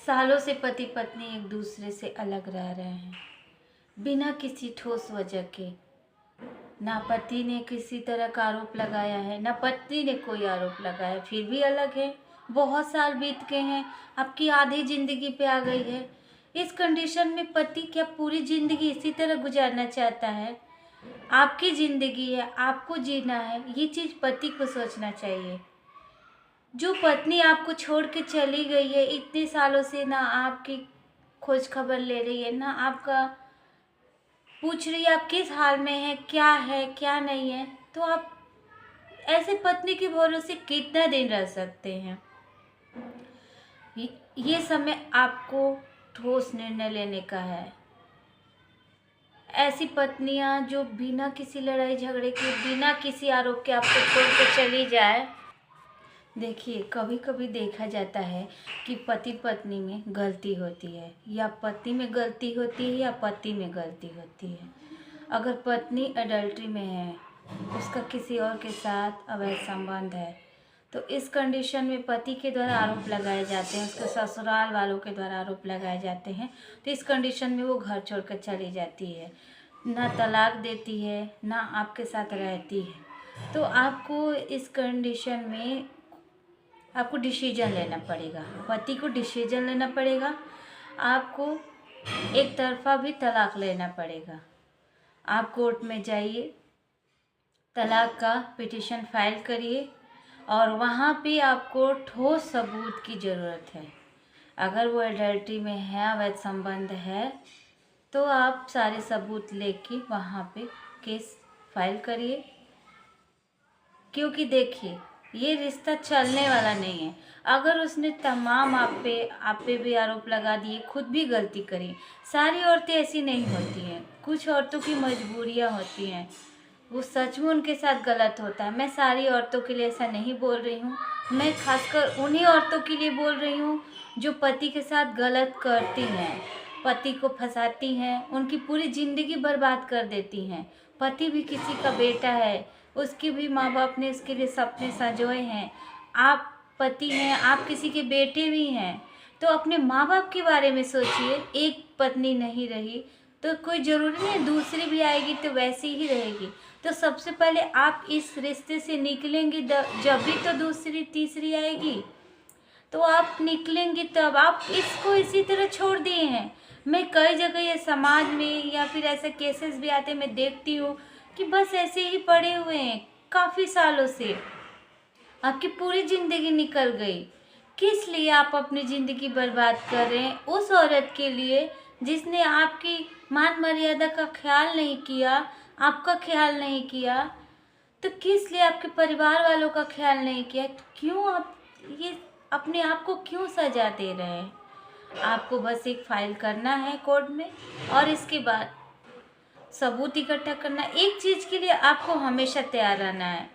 सालों से पति पत्नी एक दूसरे से अलग रह रहे हैं, बिना किसी ठोस वजह के। ना पति ने किसी तरह का आरोप लगाया है, ना पत्नी ने कोई आरोप लगाया, फिर भी अलग है। बहुत साल बीत गए हैं, आपकी आधी जिंदगी पे आ गई है। इस कंडीशन में पति क्या पूरी जिंदगी इसी तरह गुजारना चाहता है? आपकी जिंदगी है, आपको जीना है, ये चीज़ पति को सोचना चाहिए। जो पत्नी आपको छोड़ के चली गई है इतने सालों से, ना आपकी खोज खबर ले रही है, ना आपका पूछ रही है आप किस हाल में है क्या नहीं है, तो आप ऐसे पत्नी के भरोसे कितना दिन रह सकते हैं? ये समय आपको ठोस निर्णय लेने का है। ऐसी पत्नियां जो बिना किसी लड़ाई झगड़े के, बिना किसी आरोप के आपको छोड़ के चली जाए। देखिए, कभी कभी देखा जाता है कि पति पत्नी में गलती होती है, या पति में गलती होती है या पति में गलती होती है। अगर पत्नी अडल्ट्री में है, उसका किसी और के साथ अवैध संबंध है, तो इस कंडीशन में पति के द्वारा आरोप लगाए जाते हैं, उसके ससुराल वालों के द्वारा आरोप लगाए जाते हैं, तो इस कंडीशन में वो घर छोड़कर चली जाती है, ना तलाक देती है, ना आपके साथ रहती है। तो आपको इस कंडीशन में आपको डिसीजन लेना पड़ेगा, पति को डिसीजन लेना पड़ेगा, आपको एक तरफा भी तलाक लेना पड़ेगा। आप कोर्ट में जाइए, तलाक का पिटीशन फाइल करिए, और वहाँ पे आपको ठोस सबूत की ज़रूरत है। अगर वो एडल्ट्री में है, अवैध संबंध है, तो आप सारे सबूत लेके वहाँ पे केस फाइल करिए। क्योंकि देखिए, ये रिश्ता चलने वाला नहीं है। अगर उसने तमाम आप पे भी आरोप लगा दिए, खुद भी गलती करी। सारी औरतें ऐसी नहीं होती हैं, कुछ औरतों की मजबूरियां होती हैं, वो सच में उनके साथ गलत होता है। मैं सारी औरतों के लिए ऐसा नहीं बोल रही हूँ, मैं खासकर उन्हीं औरतों के लिए बोल रही हूँ जो पति के साथ गलत करती हैं, पति को फंसाती हैं, उनकी पूरी ज़िंदगी बर्बाद कर देती हैं। पति भी किसी का बेटा है, उसके भी माँ बाप ने उसके लिए सपने संजोए हैं। आप पति हैं, आप किसी के बेटे भी हैं, तो अपने माँ बाप के बारे में सोचिए। एक पत्नी नहीं रही तो कोई ज़रूरी नहीं दूसरी भी आएगी तो वैसी ही रहेगी। तो सबसे पहले आप इस रिश्ते से निकलेंगे जब भी तो दूसरी तीसरी आएगी। तो आप निकलेंगे तब। आप इसको इसी तरह छोड़ दिए हैं। मैं कई जगह ये समाज में या फिर ऐसे केसेस भी आते, मैं देखती हूँ कि बस ऐसे ही पड़े हुए हैं काफ़ी सालों से। आपकी पूरी ज़िंदगी निकल गई। किस लिए आप अपनी ज़िंदगी बर्बाद कर रहे हैं? उस औरत के लिए जिसने आपकी मान मर्यादा का ख्याल नहीं किया, आपका ख्याल नहीं किया। तो किस लिए आपके परिवार वालों का ख्याल नहीं किया? क्यों आप ये अपने आप को क्यों सजा दे रहे हैं? आपको बस एक फाइल करना है कोर्ट में, और इसके बाद सबूत इकट्ठा करना। एक चीज़ के लिए आपको हमेशा तैयार रहना है,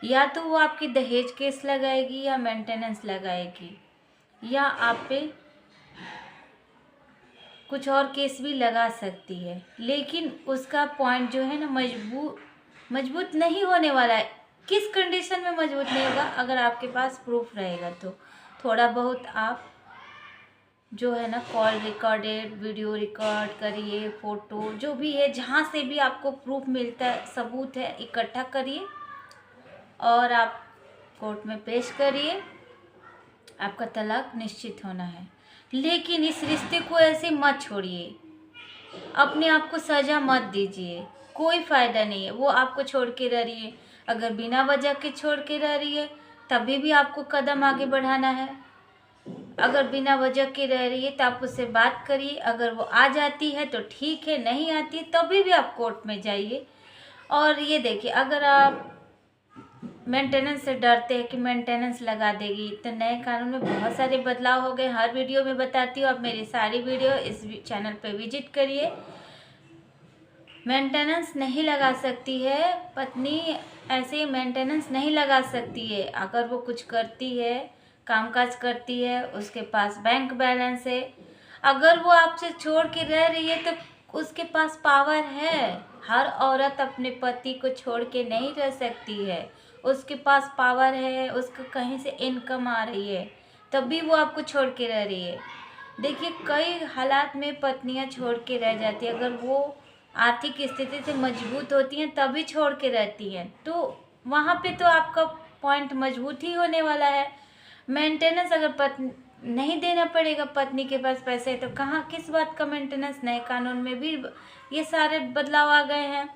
या तो वो आपकी दहेज केस लगाएगी या मेंटेनेंस लगाएगी, या आप पे कुछ और केस भी लगा सकती है। लेकिन उसका पॉइंट जो है ना, मजबूत नहीं होने वाला है। किस कंडीशन में मजबूत नहीं होगा? अगर आपके पास प्रूफ रहेगा तो। थोड़ा बहुत आप जो है ना, कॉल रिकॉर्डेड, वीडियो रिकॉर्ड करिए, फ़ोटो जो भी है, जहाँ से भी आपको प्रूफ मिलता है, सबूत है, इकट्ठा करिए और आप कोर्ट में पेश करिए। आपका तलाक निश्चित होना है। लेकिन इस रिश्ते को ऐसे मत छोड़िए, अपने आप को सज़ा मत दीजिए, कोई फ़ायदा नहीं है। वो आपको छोड़ के रह रही है, अगर बिना वजह के छोड़ के रह रही है तभी भी आपको कदम आगे बढ़ाना है। अगर बिना वजह के रह रही है तो आप उससे बात करिए। अगर वो आ जाती है तो ठीक है, नहीं आती है तभी भी आप कोर्ट में जाइए। और ये देखिए, अगर आप मेंटेनेंस से डरते हैं कि मेंटेनेंस लगा देगी, तो नए कानून में बहुत सारे बदलाव हो गए। हर वीडियो में बताती हूँ, आप मेरी सारी वीडियो इस चैनल पे विजिट करिए। मेंटेनेंस नहीं लगा सकती है पत्नी, ऐसे मेंटेनेंस नहीं लगा सकती है। अगर वो कुछ करती है, कामकाज करती है, उसके पास बैंक बैलेंस है, अगर वो आपसे छोड़ के रह रही है तो उसके पास पावर है। हर औरत अपने पति को छोड़ के नहीं रह सकती है, उसके पास पावर है, उसको कहीं से इनकम आ रही है, तभी वो आपको छोड़ के रह रही है। देखिए कई हालात में पत्नियां छोड़ के रह जाती है, अगर वो आर्थिक स्थिति से मजबूत होती हैं तभी छोड़ के रहती हैं, तो वहाँ पे तो आपका पॉइंट मजबूत ही होने वाला है। मेंटेनेंस अगर नहीं देना पड़ेगा पत्नी के पास पैसे, तो कहाँ किस बात का मेंटेनेंस। नए कानून में भी ये सारे बदलाव आ गए हैं,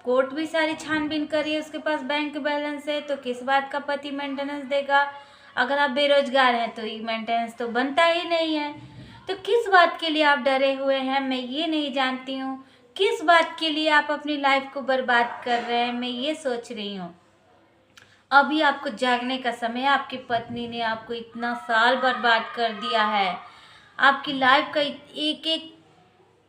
कोर्ट भी सारी छानबीन करी है, उसके पास बैंक बैलेंस है, तो किस बात का पति मेंटेनेंस देगा। अगर आप बेरोजगार हैं तो ये मेंटेनेंस तो बनता ही नहीं है। तो किस बात के लिए आप डरे हुए हैं, मैं ये नहीं जानती हूँ। किस बात के लिए आप अपनी लाइफ को बर्बाद कर रहे हैं, मैं ये सोच रही हूँ। अभी आपको जागने का समय है। आपकी पत्नी ने आपको इतना साल बर्बाद कर दिया है, आपकी लाइफ का एक एक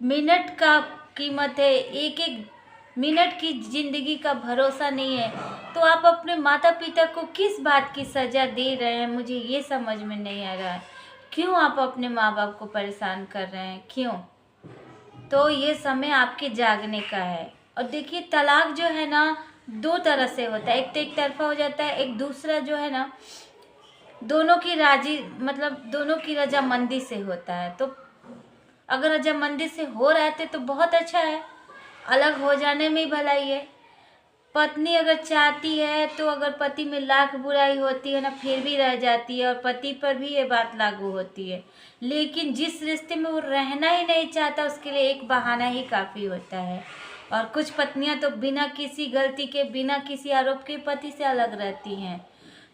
मिनट का कीमत है, एक एक मिनट की जिंदगी का भरोसा नहीं है, तो आप अपने माता पिता को किस बात की सजा दे रहे हैं, मुझे ये समझ में नहीं आ रहा है। क्यों आप अपने माँ बाप को परेशान कर रहे हैं, क्यों? तो ये समय आपके जागने का है। और देखिए तलाक जो है ना, दो तरह से होता है, एक तो एक तरफा हो जाता है, एक दूसरा जो है ना दोनों की राजी मतलब दोनों की रजामंदी से होता है। तो अगर रजामंदी से हो रहे थे तो बहुत अच्छा है, अलग हो जाने में ही भलाई है। पत्नी अगर चाहती है तो अगर पति में लाख बुराई होती है ना, फिर भी रह जाती है, और पति पर भी ये बात लागू होती है। लेकिन जिस रिश्ते में वो रहना ही नहीं चाहता, उसके लिए एक बहाना ही काफ़ी होता है। और कुछ पत्नियां तो बिना किसी गलती के, बिना किसी आरोप के पति से अलग रहती हैं।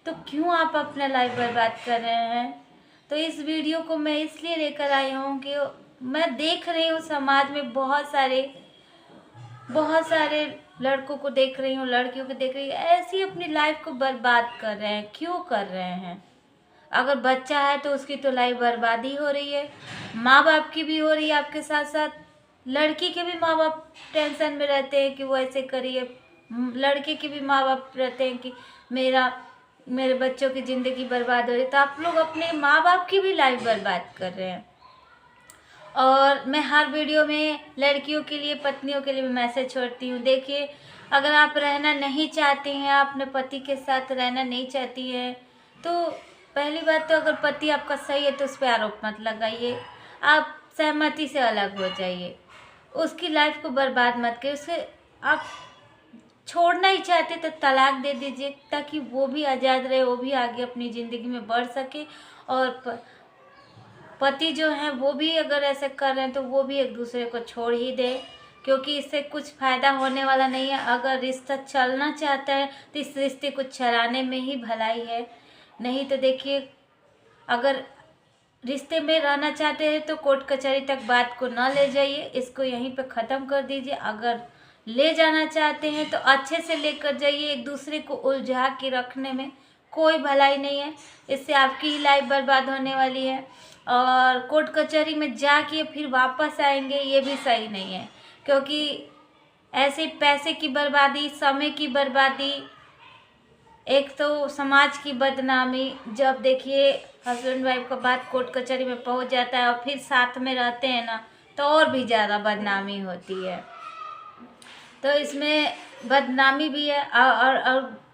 तो क्यों आप अपना लाइफ बर्बाद कर रहे हैं? तो इस वीडियो को मैं इसलिए लेकर आई हूँ कि मैं देख रही हूँ समाज में बहुत सारे लड़कों को देख रही हूँ, लड़कियों को देख रही हूँ, ऐसी अपनी लाइफ को बर्बाद कर रहे हैं। क्यों कर रहे हैं? अगर बच्चा है तो उसकी तो लाइफ बर्बादी हो रही है, माँ बाप की भी हो रही है, आपके साथ साथ लड़की के भी माँ बाप टेंशन में रहते हैं कि वो ऐसे करिए, लड़के के भी माँ बाप रहते हैं कि मेरे बच्चों की ज़िंदगी बर्बाद हो रही है। तो आप लोग अपने माँ बाप की भी लाइफ बर्बाद कर रहे हैं। और मैं हर वीडियो में लड़कियों के लिए, पत्नियों के लिए मैसेज छोड़ती हूँ। देखिए अगर आप रहना नहीं चाहती हैं, आप अपने पति के साथ रहना नहीं चाहती हैं, तो पहली बात तो अगर पति आपका सही है तो उस पर आरोप मत लगाइए, आप सहमति से अलग हो जाइए, उसकी लाइफ को बर्बाद मत करिए। उसे आप छोड़ना ही चाहते तो तलाक दे दीजिए, ताकि वो भी आज़ाद रहे, वो भी आगे अपनी ज़िंदगी में बढ़ सके। और पति जो हैं वो भी अगर ऐसे कर रहे हैं तो वो भी एक दूसरे को छोड़ ही दे, क्योंकि इससे कुछ फ़ायदा होने वाला नहीं है। अगर रिश्ता चलना चाहता है तो इस रिश्ते को चलाने में ही भलाई है। नहीं तो देखिए अगर रिश्ते में रहना चाहते हैं तो कोर्ट कचहरी तक बात को ना ले जाइए, इसको यहीं पे ख़त्म कर दीजिए। अगर ले जाना चाहते हैं तो अच्छे से लेकर जाइए, एक दूसरे को उलझा के रखने में कोई भलाई नहीं है, इससे आपकी ही लाइफ बर्बाद होने वाली है। और कोर्ट कचहरी में जाके फिर वापस आएंगे, ये भी सही नहीं है, क्योंकि ऐसे पैसे की बर्बादी, समय की बर्बादी, एक तो समाज की बदनामी। जब देखिए हस्बैंड वाइफ का बात कोर्ट कचहरी में पहुंच जाता है और फिर साथ में रहते हैं ना, तो और भी ज़्यादा बदनामी होती है। तो इसमें बदनामी भी है, और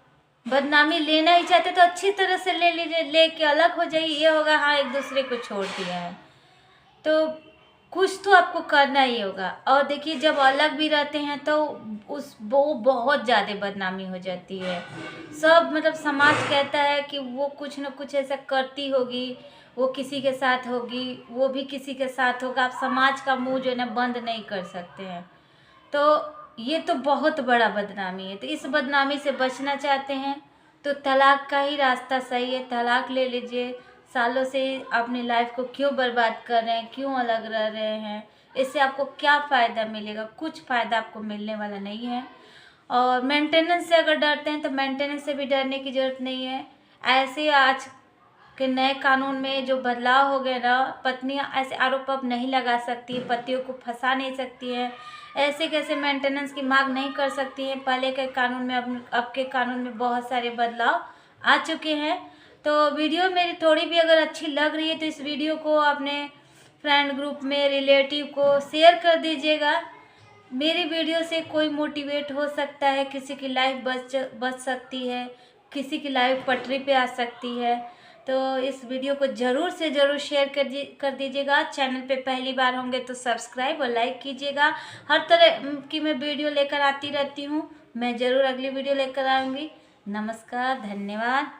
बदनामी लेना ही चाहते तो अच्छी तरह से ले लीजिए, लेके अलग हो जाइए। ये होगा हाँ एक दूसरे को छोड़ दिया है, तो कुछ तो आपको करना ही होगा। और देखिए जब अलग भी रहते हैं तो वो बहुत ज़्यादा बदनामी हो जाती है। सब मतलब समाज कहता है कि वो कुछ न कुछ ऐसा करती होगी, वो किसी के साथ होगी, वो भी किसी के साथ होगा। आप समाज का मुंह जो है ना बंद नहीं कर सकते हैं। तो ये तो बहुत बड़ा बदनामी है। तो इस बदनामी से बचना चाहते हैं तो तलाक का ही रास्ता सही है, तलाक ले लीजिए। सालों से अपनी लाइफ को क्यों बर्बाद कर रहे हैं, क्यों अलग रह रहे हैं? इससे आपको क्या फ़ायदा मिलेगा? कुछ फ़ायदा आपको मिलने वाला नहीं है। और मेंटेनेंस से अगर डरते हैं तो मेंटेनेंस से भी डरने की ज़रूरत नहीं है। ऐसे आज के नए कानून में जो बदलाव हो गए ना, पत्नियां ऐसे आरोप अब नहीं लगा सकती, पतियों को फंसा नहीं सकती है, ऐसे कैसे मेंटेनेंस की मांग नहीं कर सकती हैं। पहले के कानून में अब के कानून में बहुत सारे बदलाव आ चुके हैं। तो वीडियो मेरी थोड़ी भी अगर अच्छी लग रही है तो इस वीडियो को अपने फ्रेंड ग्रुप में, रिलेटिव को शेयर कर दीजिएगा। मेरी वीडियो से कोई मोटिवेट हो सकता है, किसी की लाइफ बच सकती है, किसी की लाइफ पटरी पे आ सकती है। तो इस वीडियो को ज़रूर से ज़रूर शेयर कर दीजिएगा। चैनल पे पहली बार होंगे तो सब्सक्राइब और लाइक कीजिएगा। हर तरह की मैं वीडियो लेकर आती रहती हूँ। मैं ज़रूर अगली वीडियो लेकर आऊँगी। नमस्कार, धन्यवाद।